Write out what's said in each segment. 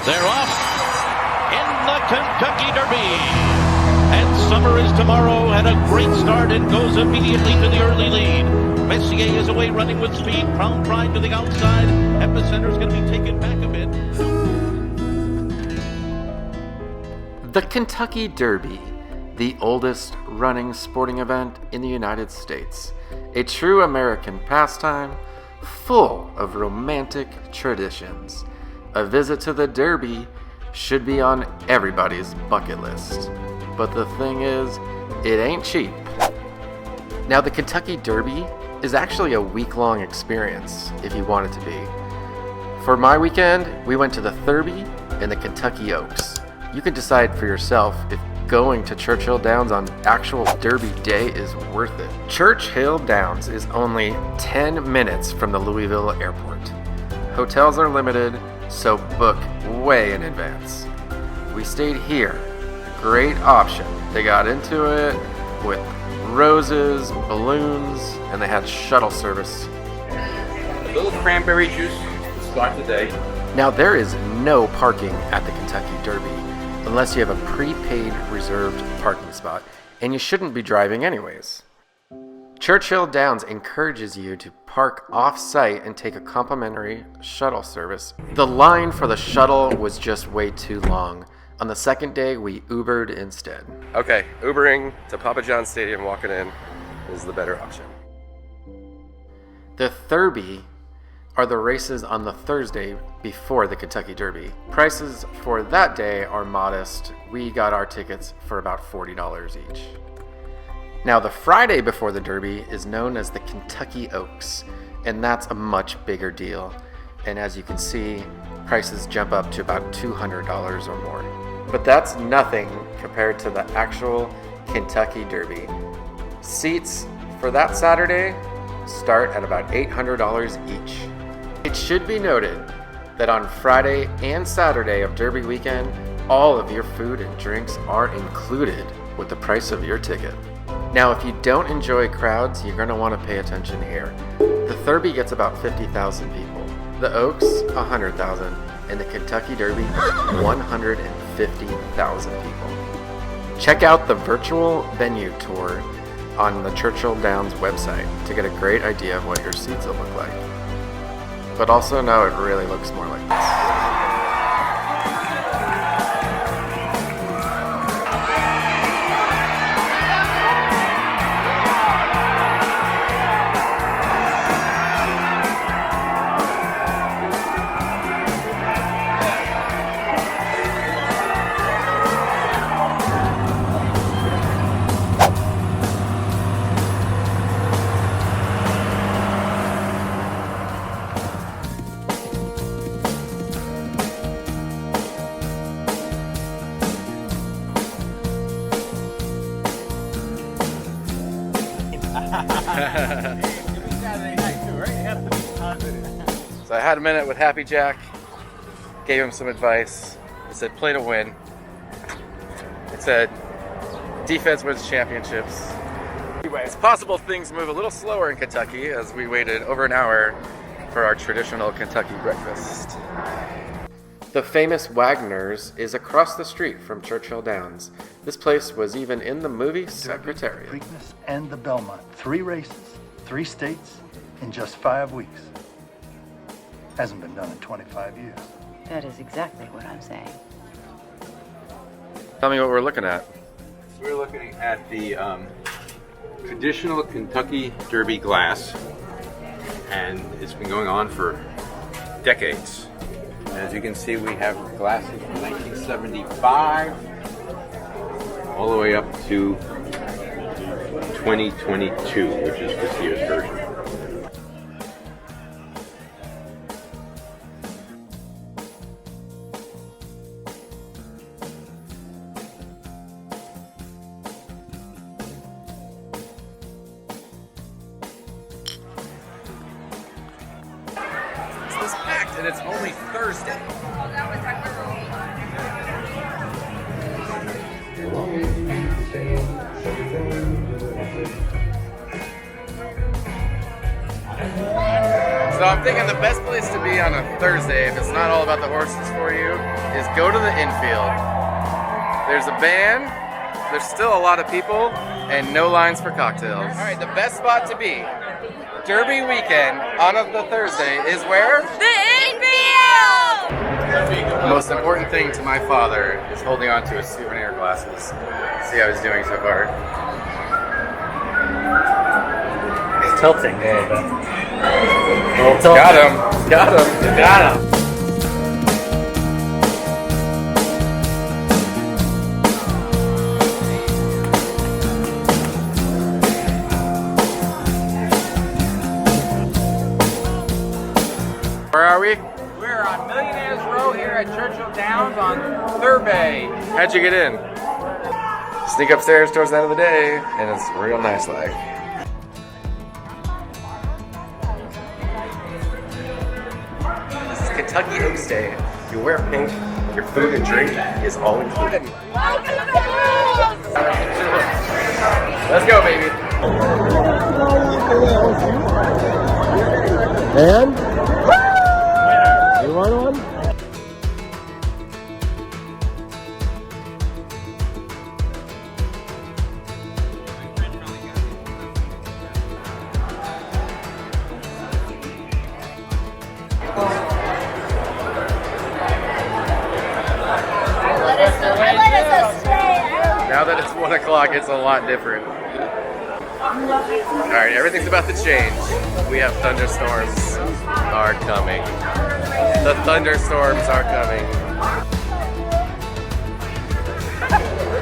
They're off in the Kentucky Derby. And Summer is tomorrow, had a great start and goes immediately to the early lead. Messier is away running with speed. Crown Pride to the outside. Epicenter's going to be taken back a bit. The Kentucky Derby, the oldest running sporting event in the United States. A true American pastime, full of romantic traditions. A visit to the Derby should be on everybody's bucket list. But the thing is, it ain't cheap. Now, the Kentucky Derby is actually a week-long experience, if you want it to be. For my weekend, we went to the Thurby and the Kentucky Oaks. You can decide for yourself if going to Churchill Downs on actual Derby day is worth it. Churchill Downs is only 10 minutes from the Louisville airport. Hotels are limited, so book way in advance. We stayed here. Great option. They got into it with roses, balloons, and they had shuttle service. A little cranberry juice to start the day. Now, there is no parking at the Kentucky Derby unless you have a prepaid reserved parking spot, and you shouldn't be driving anyways. Churchill Downs encourages you to park off-site and take a complimentary shuttle service. The line for the shuttle was just way too long. On the second day, we Ubered instead. Okay, Ubering to Papa John's Stadium, walking in, is the better option. The Thurby are the races on the Thursday before the Kentucky Derby. Prices for that day are modest. We got our tickets for about $40 each. Now, the Friday before the Derby is known as the Kentucky Oaks, and that's a much bigger deal. And as you can see, prices jump up to about $200 or more. But that's nothing compared to the actual Kentucky Derby. Seats for that Saturday start at about $800 each. It should be noted that on Friday and Saturday of Derby weekend, all of your food and drinks are included with the price of your ticket. Now, if you don't enjoy crowds, you're going to want to pay attention here. The Thurby gets about 50,000 people, the Oaks 100,000, and the Kentucky Derby 150,000 people. Check out the virtual venue tour on the Churchill Downs website to get a great idea of what your seats will look like. But also know it really looks more like this. So I had a minute with Happy Jack, gave him some advice. I said, play to win. It said, defense wins championships. Anyway, it's possible things move a little slower in Kentucky as we waited over an hour for our traditional Kentucky breakfast. The famous Wagner's is across the street from Churchill Downs. This place was even in the movie Secretariat. Preakness and the Belmont. 3 races, 3 states, in just 5 weeks. Hasn't been done in 25 years. That is exactly what I'm saying. Tell me what we're looking at. We're looking at the traditional Kentucky Derby glass, and it's been going on for decades. As you can see, we have glasses from 1975 all the way up to 2022, which is this year's version. It's packed, and it's only Thursday. So I'm thinking the best place to be on a Thursday, if it's not all about the horses for you, is go to the infield. There's a band, there's still a lot of people, and no lines for cocktails. All right, the best spot to be, Derby weekend on the Thursday, is where? The infield! The most important thing to my father is holding on to his souvenir glasses. See how he's doing so far. It's tilting a little bit. Got him! Got him! Got him! Where are we? We're on Millionaires Row here at Churchilldowns on thurby. How'd you get in? Sneak upstairs towards the end of the day, and it's real nice like. This is Kentucky Oaks Day. You wear pink, your food and drink is all included. Let's go, baby. And? You want one? Now that it's 1 o'clock, it's a lot different. Alright, everything's about to change. We have thunderstorms are coming. The thunderstorms are coming.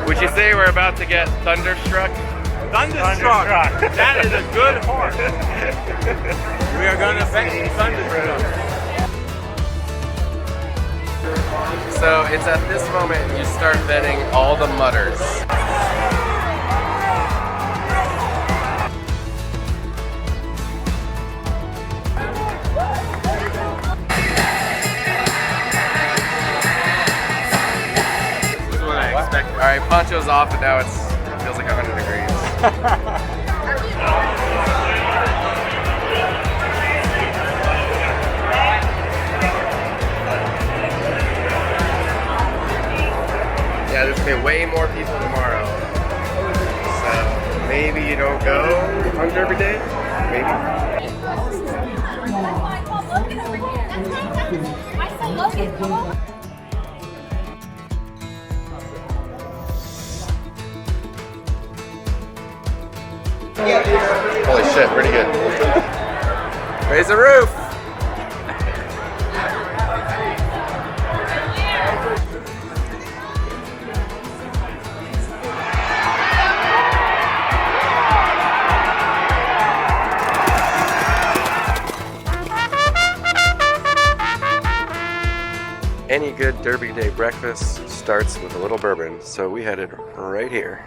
Would you say we're about to get thunderstruck? Thunderstruck. That is a good horse. We are going to fetch thunderstruck. So it's at this moment you start betting all the mutters. This is what I expected. Alright, poncho's off and now it feels like 100 degrees. Yeah, there's gonna be way more people tomorrow. So maybe you don't go on Derby Day? Maybe. Holy shit, pretty good. Raise the roof! Any good Derby Day breakfast starts with a little bourbon, so we headed right here.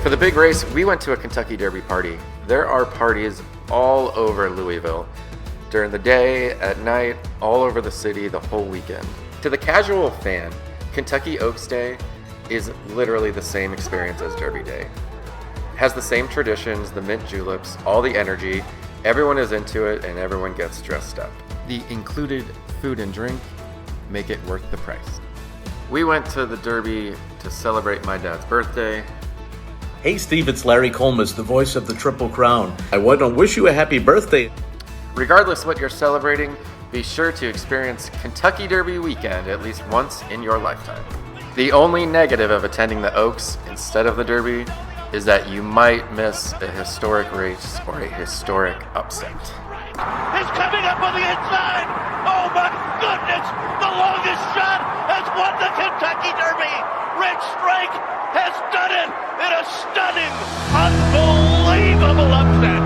For the big race, we went to a Kentucky Derby party. There are parties all over Louisville, during the day, at night, all over the city, the whole weekend. To the casual fan, Kentucky Oaks Day is literally the same experience as Derby Day. Has the same traditions, the mint juleps, all the energy, everyone is into it and everyone gets dressed up. The included food and drink make it worth the price. We went to the Derby to celebrate my dad's birthday. Hey Steve, it's Larry Colmus, the voice of the Triple Crown. I want to wish you a happy birthday. Regardless what you're celebrating, be sure to experience Kentucky Derby weekend at least once in your lifetime. The only negative of attending the Oaks instead of the Derby is that you might miss a historic race or a historic upset. Is coming up on the inside. Oh my goodness! The longest shot has won the Kentucky Derby. Red Strike has done it in a stunning, unbelievable upset.